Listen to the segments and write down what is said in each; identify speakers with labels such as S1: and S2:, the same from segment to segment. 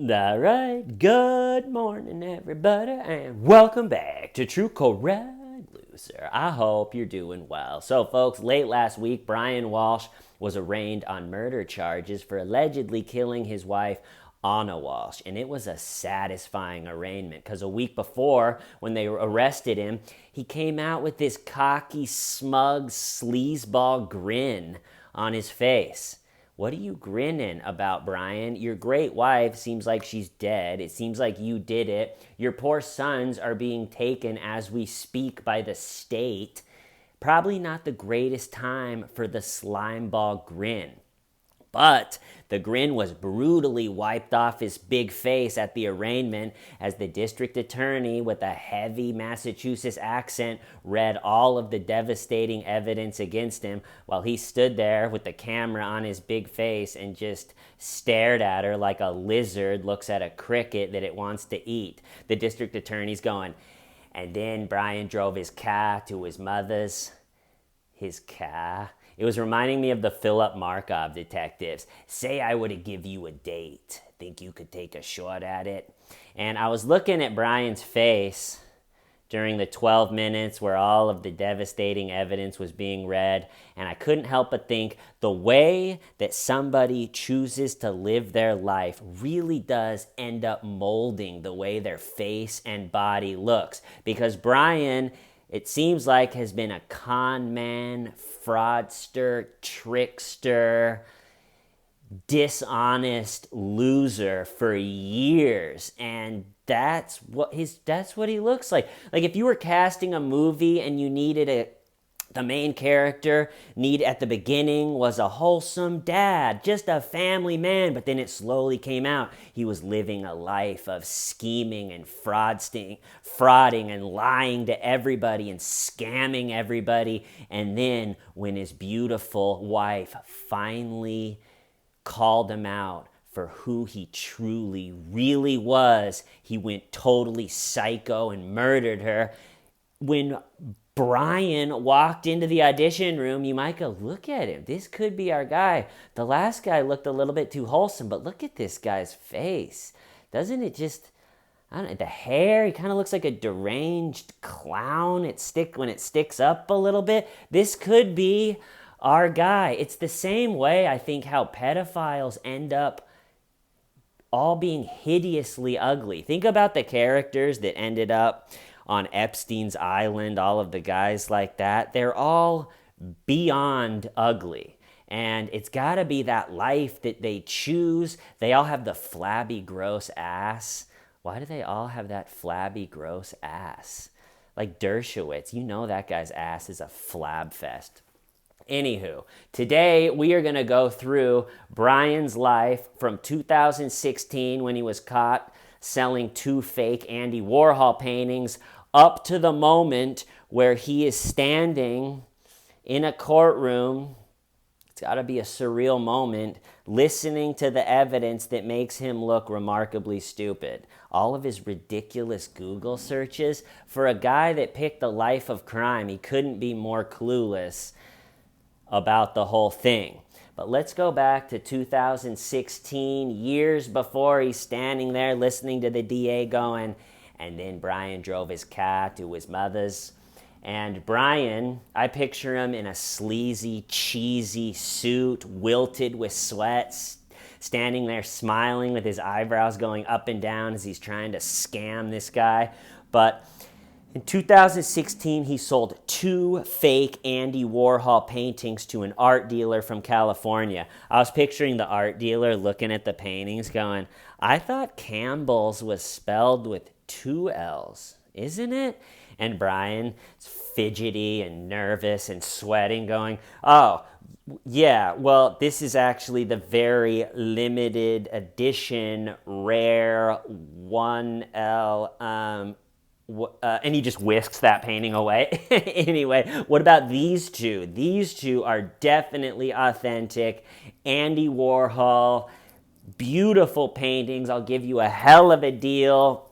S1: All right, good morning, everybody, and welcome back to True Correct Loser. I hope you're doing well. So, folks, late last week, Brian Walshe was arraigned on murder charges for allegedly killing his wife, Anna Walshe, and it was a satisfying arraignment because a week before, when they arrested him, he came out with this cocky, smug, sleazeball grin on his face. What are you grinning about, Brian? Your great wife seems like she's dead. It seems like you did it. Your poor sons are being taken as we speak by the state. Probably not the greatest time for the slimeball grin. But the grin was brutally wiped off his big face at the arraignment as the district attorney, with a heavy Massachusetts accent, read all of the devastating evidence against him while he stood there with the camera on his big face and just stared at her like a lizard looks at a cricket that it wants to eat. The district attorney's going, and then Brian drove his car to his mother's. His car? It was reminding me of the Philip Markov detectives. Say I were to give you a date. Think you could take a shot at it? And I was looking at Brian's face during the 12 minutes where all of the devastating evidence was being read, and I couldn't help but think the way that somebody chooses to live their life really does end up molding the way their face and body looks. Because Brian, it seems like, has been a con man, fraudster, trickster, dishonest loser for years, and that's what he looks like. Like if you were casting a movie and you needed the main character at the beginning was a wholesome dad, just a family man, but then it slowly came out he was living a life of scheming and frauding and lying to everybody and scamming everybody. And then when his beautiful wife finally called him out for who he truly, really was, he went totally psycho and murdered her. When Brian walked into the audition room, you might go, look at him. This could be our guy. The last guy looked a little bit too wholesome, but look at this guy's face. Doesn't it just, I don't know, the hair, he kind of looks like a deranged clown. When it sticks up a little bit. This could be our guy. It's the same way, I think, how pedophiles end up all being hideously ugly. Think about the characters that ended up on Epstein's Island, all of the guys like that. They're all beyond ugly. And it's got to be that life that they choose. They all have the flabby, gross ass. Why do they all have that flabby, gross ass? Like Dershowitz, you know that guy's ass is a flab fest. Anywho, today we are going to go through Brian's life from 2016 when he was caught selling 2 fake Andy Warhol paintings up to the moment where he is standing in a courtroom. It's got to be a surreal moment, listening to the evidence that makes him look remarkably stupid. All of his ridiculous Google searches. For a guy that picked a life of crime, he couldn't be more clueless about the whole thing. But let's go back to 2016, years before he's standing there listening to the DA going, and then Brian drove his car to his mother's. And Brian, I picture him in a sleazy, cheesy suit, wilted with sweat, standing there smiling with his eyebrows going up and down as he's trying to scam this guy. But in 2016, he sold 2 fake Andy Warhol paintings to an art dealer from California. I was picturing the art dealer looking at the paintings going, I thought Campbell's was spelled with 2 L's, isn't it? And Brian is fidgety and nervous and sweating going, oh, yeah, well, this is actually the very limited edition, rare 1L, and he just whisks that painting away. Anyway, what about these 2? These 2 are definitely authentic Andy Warhol, beautiful paintings. I'll give you a hell of a deal.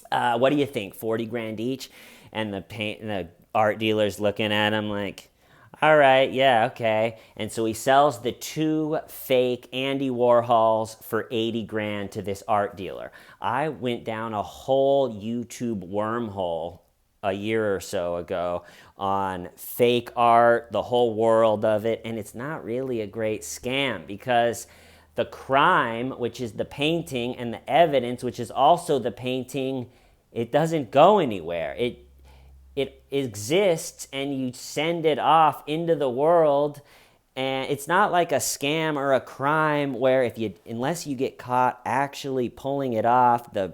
S1: What do you think? 40 grand each? And the art dealer's looking at him like, All right, yeah, okay. And so he sells the two fake Andy Warhols for 80 grand to this art dealer. I went down a whole YouTube wormhole a year or so ago on fake art, the whole world of it, and it's not really a great scam because the crime, which is the painting, and the evidence, which is also the painting, it doesn't go anywhere. It exists and you send it off into the world, and it's not like a scam or a crime where if you unless you get caught actually pulling it off, the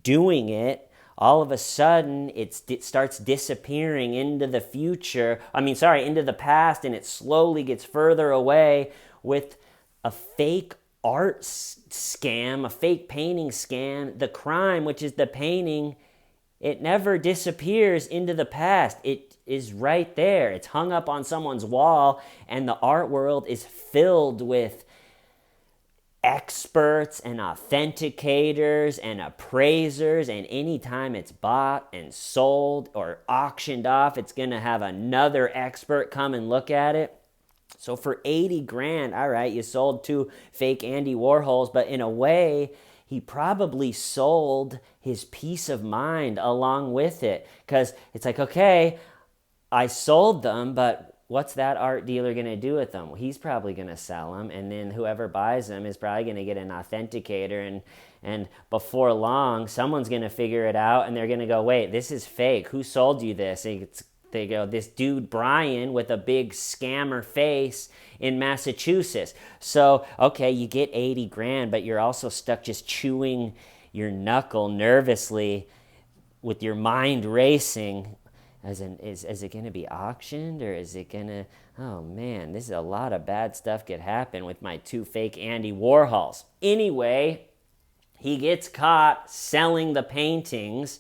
S1: doing it, all of a sudden it starts disappearing into the future. Into the past, and it slowly gets further away with a fake art scam, a fake painting scam. The crime, which is the painting, it never disappears into the past. It is right there. It's hung up on someone's wall, and the art world is filled with experts and authenticators and appraisers, and anytime it's bought and sold or auctioned off, it's going to have another expert come and look at it. So for 80 grand, all right, you sold two fake Andy Warhols, but in a way, he probably sold his peace of mind along with it. Because it's like, okay, I sold them, but what's that art dealer going to do with them? Well, he's probably going to sell them, and then whoever buys them is probably going to get an authenticator, and before long, someone's going to figure it out, and they're going to go, wait, this is fake. Who sold you this? They go, this dude Brian with a big scammer face in Massachusetts. So, okay, you get 80 grand, but you're also stuck just chewing your knuckle nervously with your mind racing. Is it going to be auctioned, or is it going to, oh man, this is a lot of bad stuff could happen with my two fake Andy Warhols. Anyway, he gets caught selling the paintings,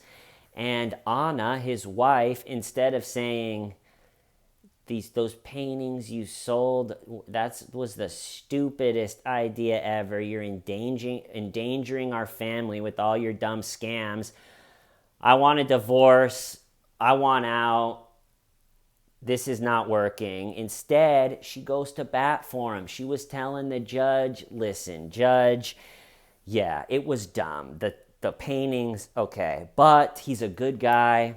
S1: and Anna, his wife, instead of saying, those paintings you sold, that was the stupidest idea ever. You're endangering our family with all your dumb scams. I want a divorce. I want out. This is not working. Instead, she goes to bat for him. She was telling the judge, listen, judge, yeah, it was dumb. The paintings, okay, but he's a good guy.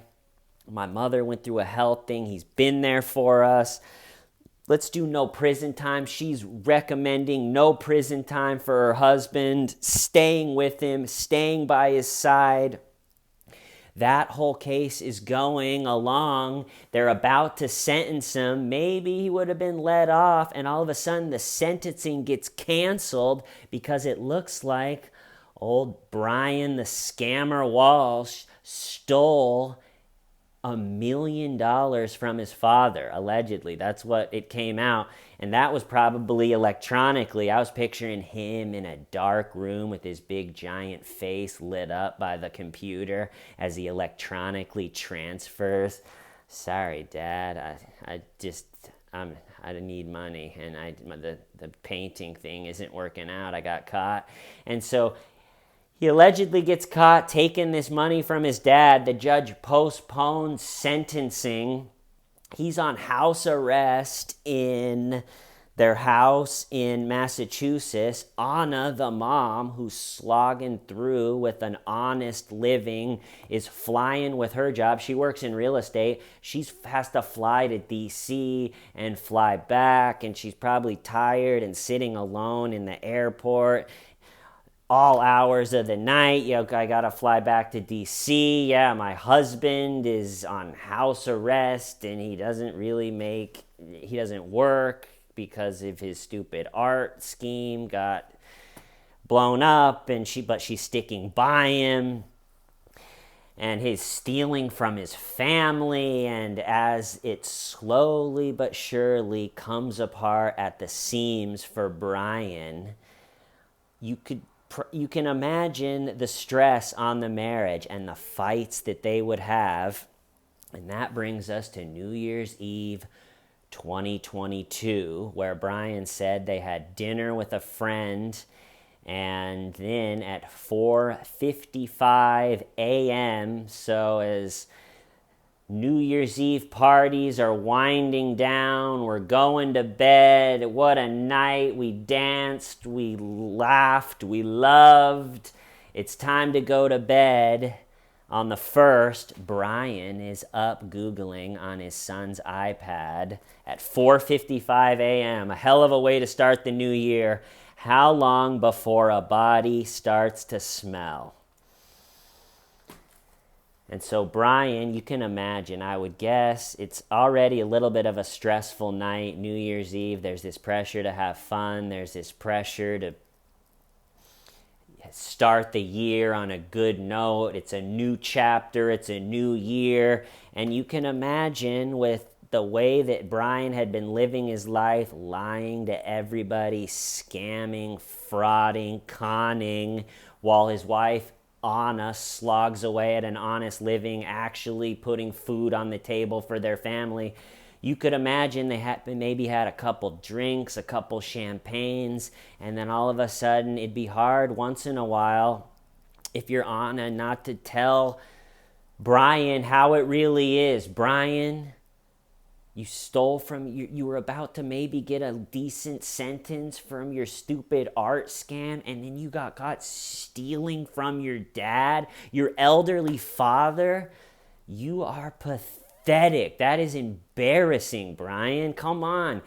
S1: My mother went through a health thing. He's been there for us. Let's do no prison time. She's recommending no prison time for her husband, staying with him, staying by his side. That whole case is going along. They're about to sentence him. Maybe he would have been let off, and all of a sudden the sentencing gets canceled because it looks like old Brian, the scammer Walsh, stole $1 million from his father, allegedly. That's what it came out. And that was probably electronically. I was picturing him in a dark room with his big giant face lit up by the computer as he electronically transfers. Sorry, Dad. I need money, and the painting thing isn't working out. I got caught. And so he allegedly gets caught taking this money from his dad. The judge postpones sentencing. He's on house arrest in their house in Massachusetts. Anna, the mom, who's slogging through with an honest living, is flying with her job. She works in real estate. She has to fly to D.C. and fly back, and she's probably tired and sitting alone in the airport all hours of the night. I gotta fly back to DC. Yeah, my husband is on house arrest, and he doesn't work because of his stupid art scheme got blown up, but she's sticking by him, and he's stealing from his family. And as it slowly but surely comes apart at the seams for Brian, you can imagine the stress on the marriage and the fights that they would have. And that brings us to New Year's Eve 2022, where Brian said they had dinner with a friend, and then at 4:55 a.m., so as New Year's Eve parties are winding down. We're going to bed. What a night. We danced, we laughed, we loved. It's time to go to bed. On the 1st, Brian is up Googling on his son's iPad at 4:55 a.m. A hell of a way to start the new year. How long before a body starts to smell? And so Brian, you can imagine, I would guess, it's already a little bit of a stressful night, New Year's Eve. There's this pressure to have fun. There's this pressure to start the year on a good note. It's a new chapter. It's a new year. And you can imagine with the way that Brian had been living his life, lying to everybody, scamming, frauding, conning, while his wife Anna slogs away at an honest living, actually putting food on the table for their family. You could imagine they maybe had a couple drinks, a couple champagnes, and then all of a sudden it'd be hard once in a while, if you're Anna, not to tell Brian how it really is. Brian, you stole from, you were about to maybe get a decent sentence from your stupid art scam, and then you got caught stealing from your dad, your elderly father. You are pathetic. That is embarrassing, Brian. Come on,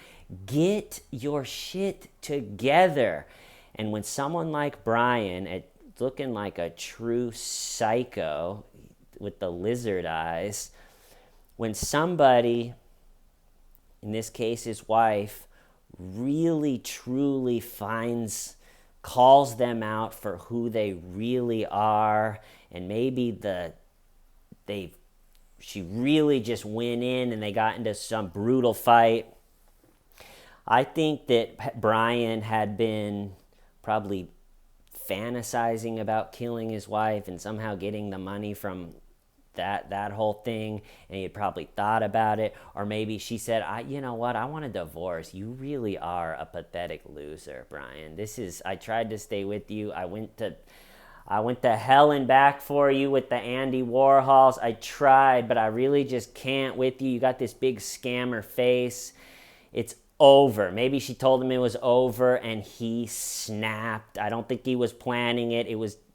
S1: get your shit together. And when someone like Brian, looking like a true psycho with the lizard eyes, when somebody, in this case his wife, really truly calls them out for who they really are, and maybe she really just went in and they got into some brutal fight. I think that Brian had been probably fantasizing about killing his wife and somehow getting the money from that whole thing, and he had probably thought about it. Or maybe she said, you know what, I want a divorce. You really are a pathetic loser, Brian. I tried to stay with you. I went to hell and back for you with the Andy Warhols. I tried, but I really just can't with you. You got this big scammer face. It's over. Maybe she told him it was over and he snapped. I don't think he was planning it.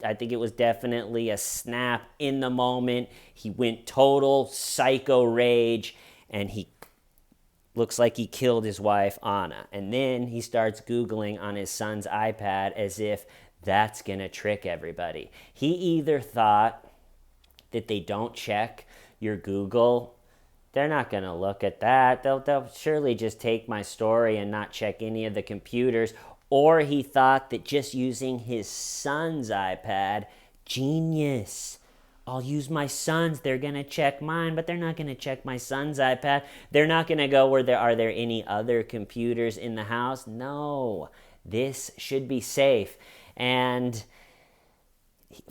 S1: I think it was definitely a snap in the moment. He went total psycho rage and he looks like he killed his wife, Anna. And then he starts Googling on his son's iPad as if that's going to trick everybody. He either thought that they don't check your Google, they're not going to look at that. They'll surely just take my story and not check any of the computers. Or he thought that just using his son's iPad, genius. I'll use my son's. They're going to check mine, but they're not going to check my son's iPad. They're not going to go are there any other computers in the house? No, this should be safe. And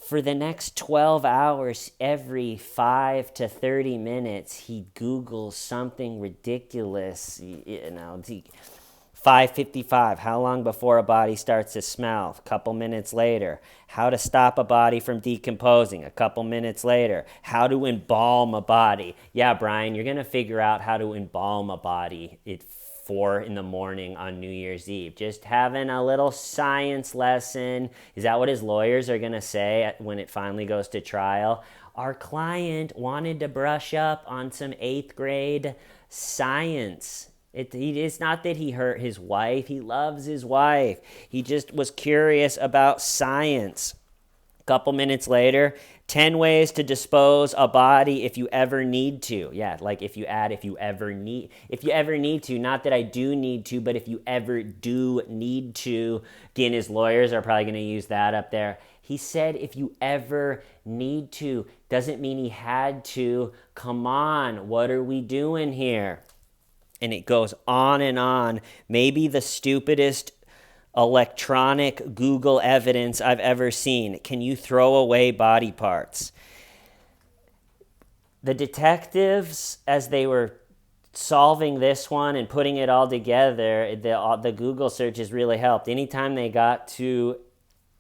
S1: for the next 12 hours, every 5 to 30 minutes, he Googles something ridiculous. 5:55, how long before a body starts to smell? A couple minutes later. How to stop a body from decomposing? A couple minutes later. How to embalm a body? Yeah, Brian, you're going to figure out how to embalm a body at 4 in the morning on New Year's Eve. Just having a little science lesson. Is that what his lawyers are going to say when it finally goes to trial? Our client wanted to brush up on some 8th grade science. It's not that he hurt his wife. He loves his wife. He just was curious about science. A couple minutes later, 10 ways to dispose a body if you ever need to. Yeah, like if you ever need to, not that I do need to, but if you ever do need to. Again, his lawyers are probably going to use that up there. He said if you ever need to, doesn't mean he had to. Come on, what are we doing here? And it goes on and on. Maybe the stupidest electronic Google evidence I've ever seen. Can you throw away body parts? The detectives, as they were solving this one and putting it all together, the Google searches really helped. Anytime they got to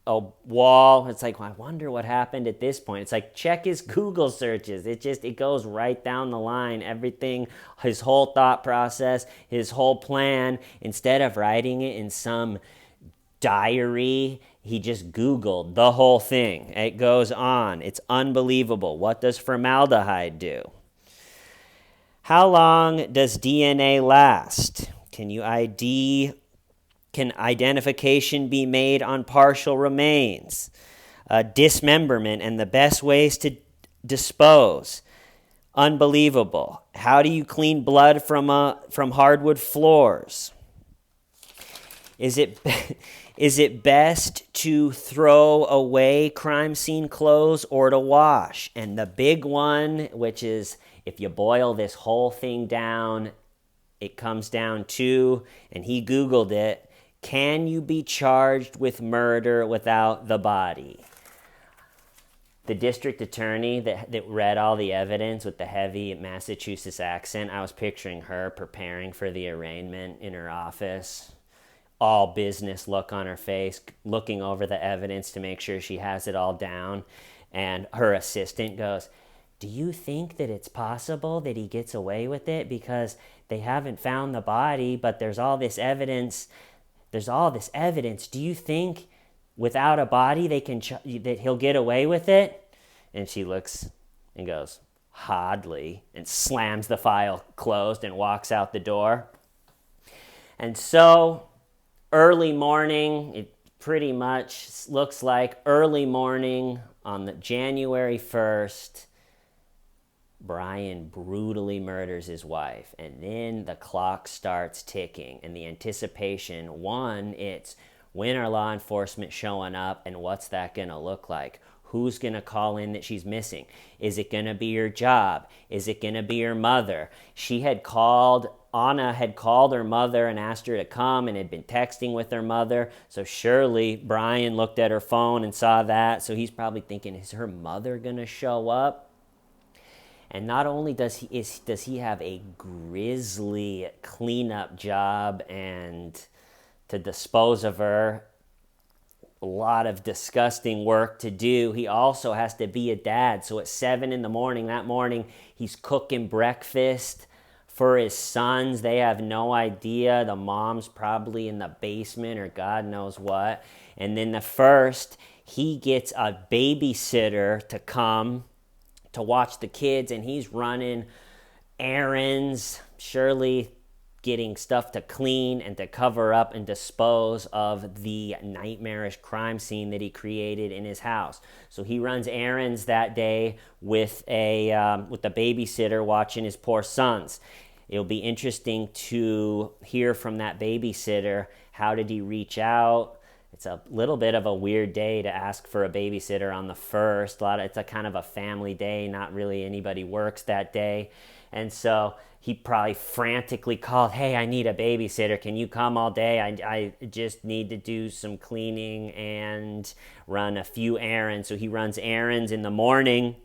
S1: a wall. It's like, well, I wonder what happened at this point. It's like, check his Google searches. It goes right down the line. Everything, his whole thought process, his whole plan, instead of writing it in some diary, he just Googled the whole thing. It goes on. It's unbelievable. What does formaldehyde do? How long does DNA last? Can identification be made on partial remains? Dismemberment and the best ways to dispose. Unbelievable. How do you clean blood from hardwood floors? Is it best to throw away crime scene clothes or to wash? And the big one, which is, if you boil this whole thing down, it comes down to, and he Googled it, can you be charged with murder without the body? The district attorney that read all the evidence with the heavy Massachusetts accent, I was picturing her preparing for the arraignment in her office. All business look on her face, looking over the evidence to make sure she has it all down. And her assistant goes, do you think that it's possible that he gets away with it because they haven't found the body, but there's all this evidence? Do you think without a body that he'll get away with it? And she looks and goes, hardly, and slams the file closed and walks out the door. And so early morning, it pretty much looks like early morning on the January 1st, Brian brutally murders his wife, and then the clock starts ticking, and the anticipation, one, it's when are law enforcement showing up, and what's that going to look like? Who's going to call in that she's missing? Is it going to be her job? Is it going to be her mother? Anna had called her mother and asked her to come and had been texting with her mother. So surely Brian looked at her phone and saw that. So he's probably thinking, is her mother going to show up? And not only does he have a grisly cleanup job and to dispose of her, a lot of disgusting work to do, he also has to be a dad. So at 7 a.m. that morning, he's cooking breakfast for his sons. They have no idea. The mom's probably in the basement or God knows what. And then he gets a babysitter to come to watch the kids, and he's running errands, surely getting stuff to clean and to cover up and dispose of the nightmarish crime scene that he created in his house. So he runs errands that day with the babysitter watching his poor sons. It'll be interesting to hear from that babysitter. How did he reach out? It's a little bit of a weird day to ask for a babysitter on the 1st. It's a kind of a family day. Not really anybody works that day. And so he probably frantically called, hey, I need a babysitter. Can you come all day? I just need to do some cleaning and run a few errands. So he runs errands in the morning.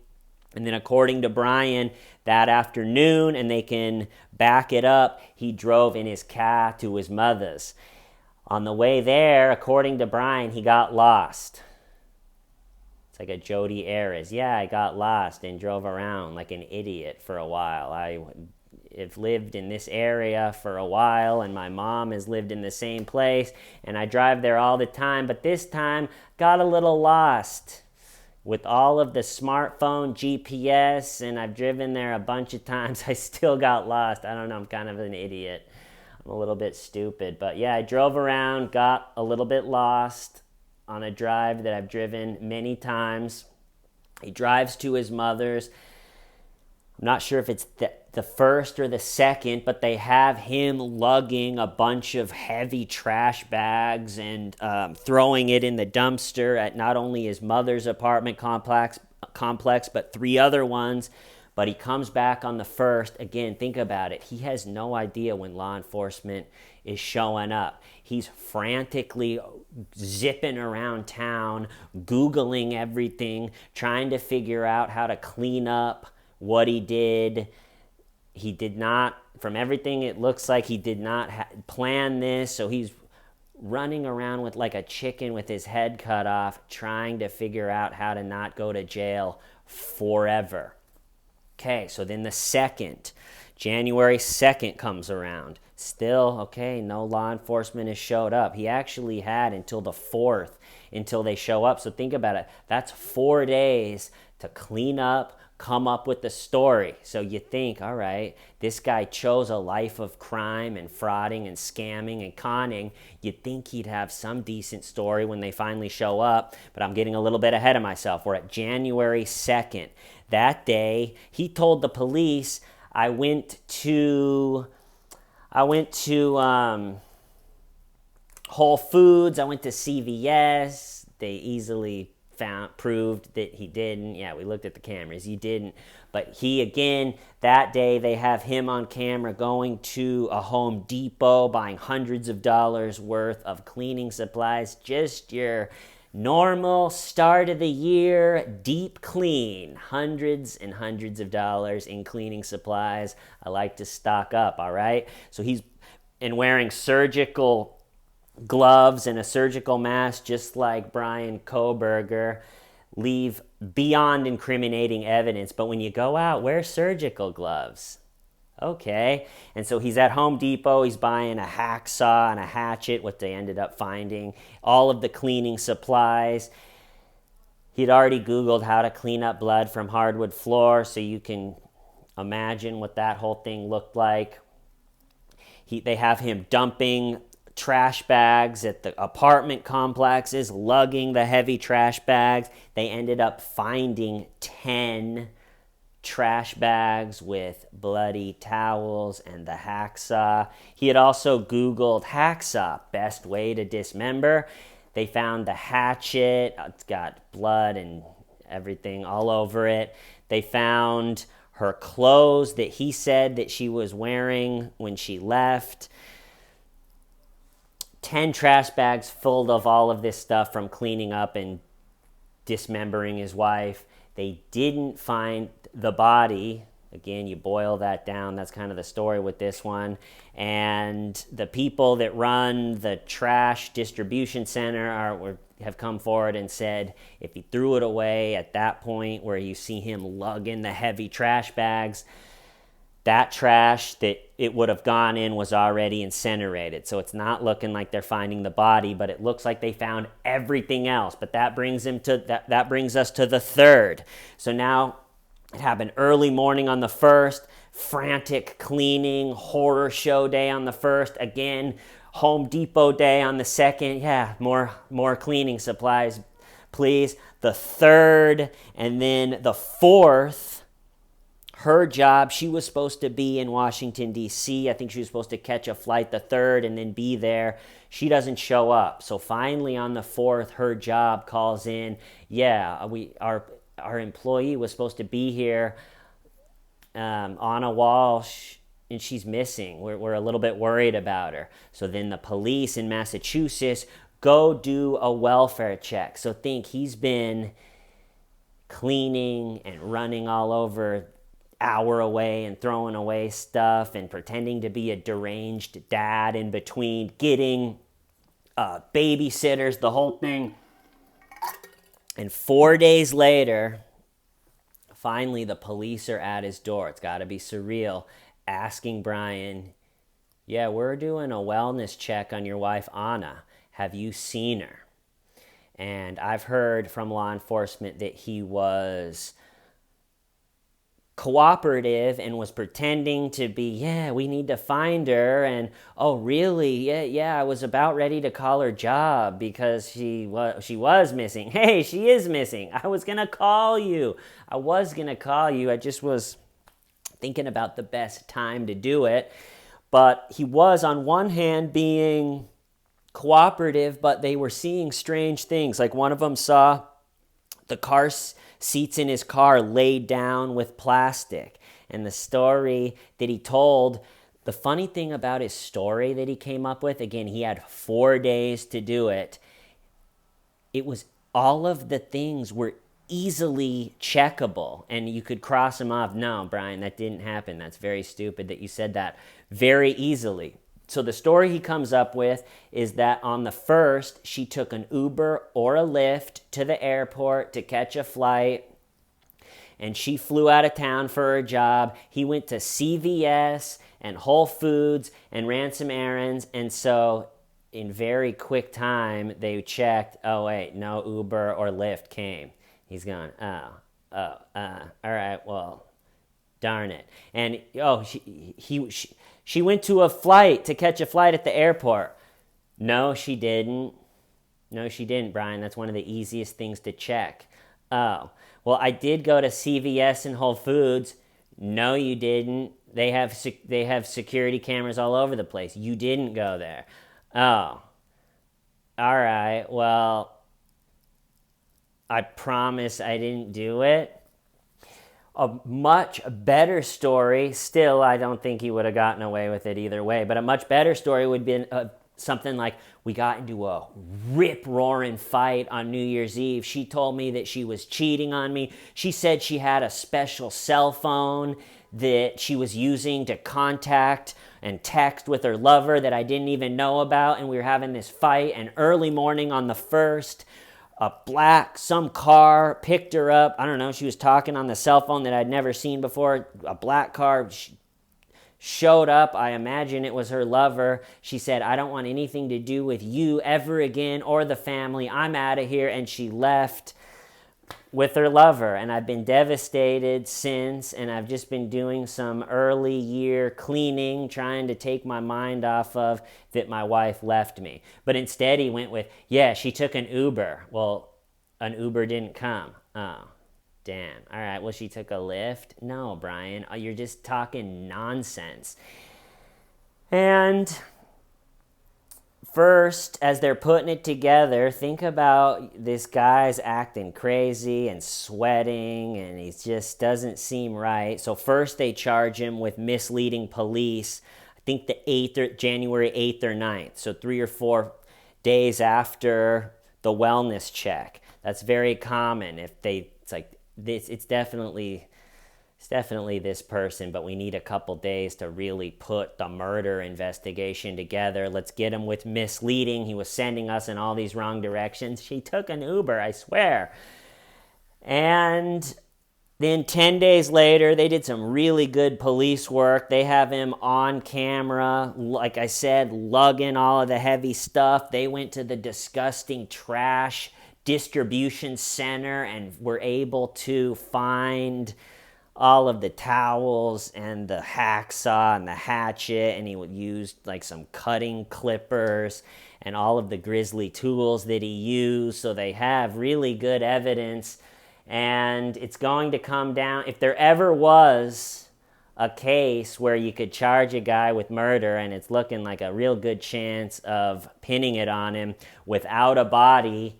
S1: And then according to Brian, that afternoon, and they can back it up, he drove in his car to his mother's. On the way there, according to Brian, he got lost. It's like a Jodi Arias. Yeah, I got lost and drove around like an idiot for a while. I have lived in this area for a while, and my mom has lived in the same place, and I drive there all the time, but this time got a little lost. With all of the smartphone GPS, and I've driven there a bunch of times, I still got lost. I don't know, I'm kind of an idiot. I'm a little bit stupid. But yeah, I drove around, got a little bit lost on a drive that I've driven many times. He drives to his mother's. I'm not sure if it's the first or the second, but they have him lugging a bunch of heavy trash bags and throwing it in the dumpster at not only his mother's apartment complex, but 3 other ones. But he comes back on the 1st. Again, think about it. He has no idea when law enforcement is showing up. He's frantically zipping around town, Googling everything, trying to figure out how to clean up what he did. He did not, from everything it looks like, he did not plan this. So he's running around with like a chicken with his head cut off, trying to figure out how to not go to jail forever. Okay, so then the January 2nd comes around. Still, okay, no law enforcement has showed up. He actually had until the 4th until they show up. So think about it. That's 4 days to clean up, come up with the story. So you think, all right, this guy chose a life of crime and frauding and scamming and conning. You'd think he'd have some decent story when they finally show up, but I'm getting a little bit ahead of myself. We're at January 2nd. That day, he told the police, I went to Whole Foods, I went to CVS. They easily proved that he didn't. Yeah, we looked at the cameras. He didn't. But he, again, that day they have him on camera going to a Home Depot, buying hundreds of dollars worth of cleaning supplies. Just your normal start of the year deep clean. Hundreds and hundreds of dollars in cleaning supplies. I like to stock up, all right? So he's wearing surgical gloves and a surgical mask, just like Brian Kohberger, leave beyond incriminating evidence. But when you go out, wear surgical gloves. Okay. And so he's at Home Depot. He's buying a hacksaw and a hatchet, what they ended up finding, all of the cleaning supplies. He'd already Googled how to clean up blood from hardwood floor, so you can imagine what that whole thing looked like. They have him dumping trash bags at the apartment complexes, lugging the heavy trash bags. They ended up finding 10 trash bags with bloody towels and the hacksaw. He had also Googled hacksaw, best way to dismember. They found the hatchet. It's got blood and everything all over it. They found her clothes that he said that she was wearing when she left. 10 trash bags full of all of this stuff from cleaning up and dismembering his wife. They didn't find the body. Again, you boil that down. That's kind of the story with this one. And the people that run the trash distribution center have come forward and said if he threw it away at that point where you see him lugging the heavy trash bags, that trash that it would have gone in was already incinerated. So it's not looking like they're finding the body, but it looks like they found everything else. But that brings us to the 3rd. So now it happened early morning on the 1st, frantic cleaning, horror show day on the 1st. Again, Home Depot day on the 2nd. Yeah, more cleaning supplies, please. The 3rd, and then the 4th. Her job, she was supposed to be in Washington, D.C. I think she was supposed to catch a flight the 3rd and then be there. She doesn't show up. So finally on the 4th, her job calls in. Yeah, our employee was supposed to be here, Anna Walshe, and she's missing. We're a little bit worried about her. So then the police in Massachusetts go do a welfare check. So think he's been cleaning and running all over, hour away and throwing away stuff and pretending to be a deranged dad in between, getting babysitters, the whole thing. And 4 days later, finally the police are at his door. It's got to be surreal, asking Brian, yeah, we're doing a wellness check on your wife, Anna. Have you seen her? And I've heard from law enforcement that he was cooperative and was pretending to be, yeah, we need to find her, and oh really, yeah, I was about ready to call her job because she was missing. Hey, she is missing. I was gonna call you. I just was thinking about the best time to do it. But he was on one hand being cooperative, but they were seeing strange things. Like one of them saw the car seats in his car laid down with plastic. And the story that he told, the funny thing about his story that he came up with, again, he had 4 days to do it. It was all of the things were easily checkable, and you could cross them off. No, Brian, that didn't happen. That's very stupid that you said that. Very easily. So the story he comes up with is that on the first, she took an Uber or a Lyft to the airport to catch a flight, and she flew out of town for her job. He went to CVS and Whole Foods and ran some errands, and so in very quick time, they checked, oh wait, no Uber or Lyft came. He's going, all right, well, darn it. And she went to a flight to catch a flight at the airport. No, she didn't. No, she didn't, Brian. That's one of the easiest things to check. Oh, well, I did go to CVS and Whole Foods. No, you didn't. They have security cameras all over the place. You didn't go there. Oh, all right. Well, I promise I didn't do it. A much better story, still, I don't think he would have gotten away with it either way, but a much better story would have been something like, we got into a rip-roaring fight on New Year's Eve. She told me that she was cheating on me. She said she had a special cell phone that she was using to contact and text with her lover that I didn't even know about, and we were having this fight, and early morning on the 1st, some car picked her up. I don't know, she was talking on the cell phone that I'd never seen before. A black car showed up. I imagine it was her lover. She said, I don't want anything to do with you ever again or the family. I'm out of here. And she left with her lover. And I've been devastated since. And I've just been doing some early year cleaning, trying to take my mind off of that my wife left me. But instead he went with, yeah, she took an Uber. Well, an Uber didn't come. Oh. Damn. All right, well, she took a Lyft? No, Brian, you're just talking nonsense. And first, as they're putting it together, think about this guy's acting crazy and sweating, and he just doesn't seem right. So first they charge him with misleading police, I think January 8th or 9th, so 3 or 4 days after the wellness check. That's very common. It's definitely this person, but we need a couple days to really put the murder investigation together. Let's get him with misleading. He was sending us in all these wrong directions. She took an Uber, I swear. And then 10 days later, they did some really good police work. They have him on camera, like I said, lugging all of the heavy stuff. They went to the disgusting trash distribution center and were able to find all of the towels and the hacksaw and the hatchet, and he would use like some cutting clippers and all of the grisly tools that he used. So they have really good evidence, and it's going to come down, if there ever was a case where you could charge a guy with murder and it's looking like a real good chance of pinning it on him without a body,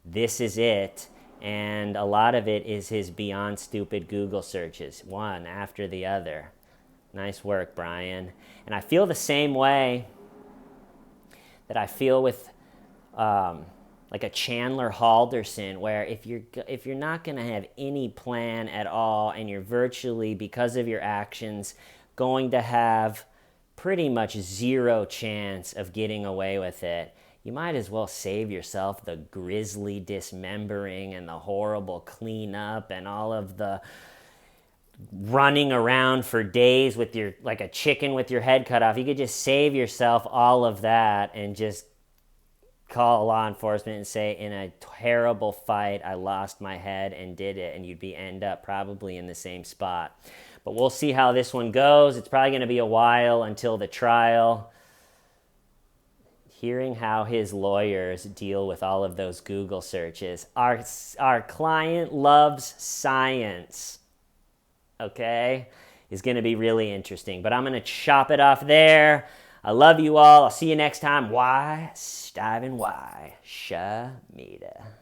S1: this is it. And a lot of it is his beyond stupid Google searches, one after the other. Nice work, Brian. And I feel the same way that I feel with like a Chandler Halderson, where if you're not going to have any plan at all, and you're virtually, because of your actions, going to have pretty much zero chance of getting away with it, you might as well save yourself the grisly dismembering and the horrible cleanup and all of the running around for days with like a chicken with your head cut off. You could just save yourself all of that and just call law enforcement and say, in a terrible fight, I lost my head and did it, and you'd end up probably in the same spot. But we'll see how this one goes. It's probably going to be a while until the trial. Hearing how his lawyers deal with all of those Google searches. Our client loves science, okay? Is going to be really interesting. But I'm going to chop it off there. I love you all. I'll see you next time. Why? Stiving Y. Shamita.